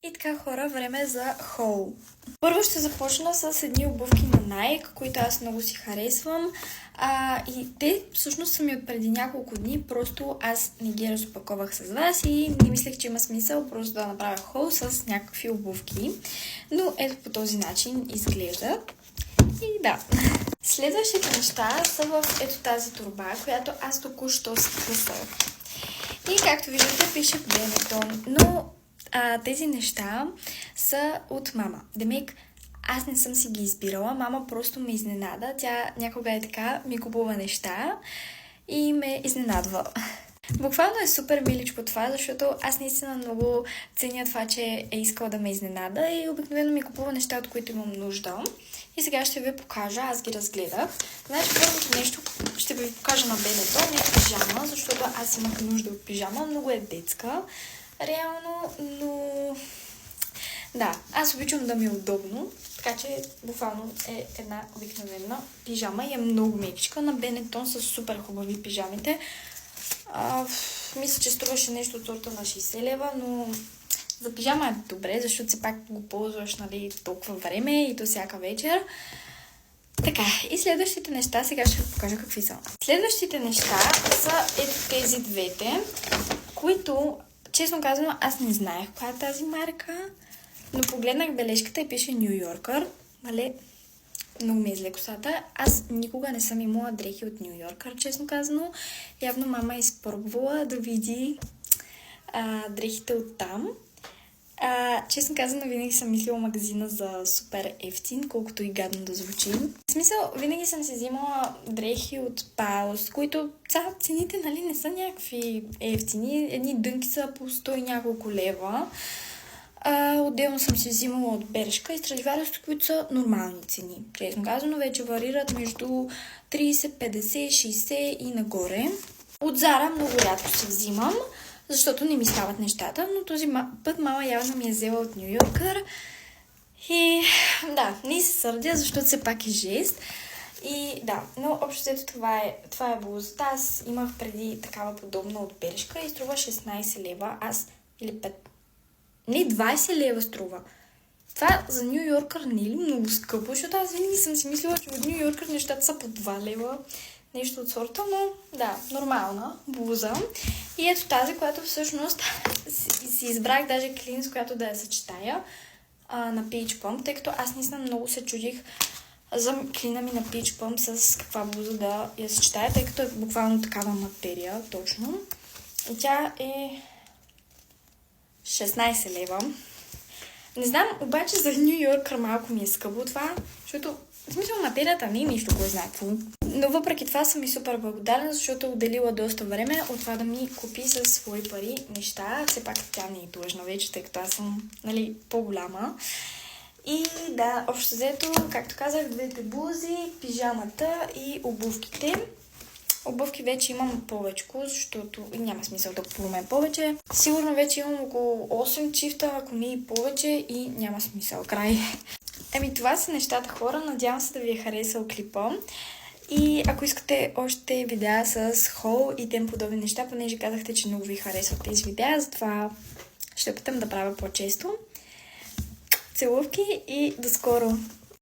И така, хора, време за хол. Първо ще започна с едни обувки на Nike, които аз много си харесвам. И те всъщност са ми от преди няколко дни, просто аз не ги разпаковах с вас и не мислех, че има смисъл просто да направя хол с някакви обувки. Но ето по този начин изглеждат. И да. Следващите неща са в ето тази торба, която аз току-що си късах. И както виждате, пише Benetton, но тези неща са от мама. Демек, аз не съм си ги избирала, мама просто ме изненада. Тя някога е така, ми купува неща и ме изненадва. Буквално е супер миличко това, защото аз наистина много ценя това, че е искала да ме изненада и обикновено ми купува неща, от които имам нужда. И сега ще ви покажа, аз ги разгледах. Значи първото нещо ще ви покажа на Benetton е пижама, защото аз имах нужда от пижама, много е детска. Реално, но да, аз обичам да ми е удобно, така че буквално е една обикновена пижама и е много мекичка. На Benetton са супер хубави пижамите. Мисля, че струваше нещо от сорта на 60 лева, но за пижама е добре, защото все пак го ползваш, нали, толкова време и то всяка вечер. Така, и следващите неща, сега ще ви покажа какви са. Следващите неща са ето тези двете, които, честно казано, аз не знаех коя е тази марка, но погледнах бележката и пише Ню Йоркър. Мале, много ми е зле косата. Аз никога не съм имала дрехи от Ню Йоркър, честно казано. Явно мама е изпробвала да види дрехите от там. Честно казано, винаги съм мислила магазина за супер ефтин, колкото и гадно да звучи. В смисъл, винаги съм си взимала дрехи от Паус, които цените, нали, не са някакви ефтини. Едни дънки са по 100 и няколко лева. Отделно съм си взимала от Бершка и Страдивариус, които са нормални цени. Честно казано, вече варират между 30, 50, 60 и нагоре. От Зара много рядко се взимам, защото не ми стават нещата, но този път мама явно ми е взела от Ню Йоркър. И да, не се сърдя, защото все пак е жест. И да, но общо взето това е блузата. Аз имах преди такава подобна от Бершка и струва 16 лева. Или 5. Не, 20 лева струва. Това за Ню Йоркър не е ли много скъпо, защото аз винаги съм си мислила, че от Ню Йоркър нещата са по 2 лева. Нещо от сорта, но да, нормална блуза. И ето тази, която всъщност си избрах даже клин, с която да я съчетая на Peach Pump, тъй като аз наистина много се чудих за клина ми на Peach Pump с каква блуза да я съчетая, тъй като е буквално такава материя, точно. И тя е 16 лева. Не знам, обаче за Ню Йоркър малко ми е скъпо това, защото в смисъл материята не е нищо, кой знае какво. Но въпреки това съм и супер благодарна, защото отделила доста време от това да ми купи със свои пари неща. Все пак тя не е длъжна вече, тъй като аз съм, нали, по-голяма. И да, общо взето, както казах, двете блузи, пижамата и обувките. Обувки вече имам повечко, защото няма смисъл да купуваме повече. Сигурно вече имам около 8 чифта, ако не и повече, и няма смисъл. Край. Това са нещата, хора. Надявам се да ви е харесал клипа. И ако искате още видеа с хол и тем подобни неща, понеже казахте, че много ви харесват тези видеа, затова ще опитам да правя по-често. Целувки и до скоро!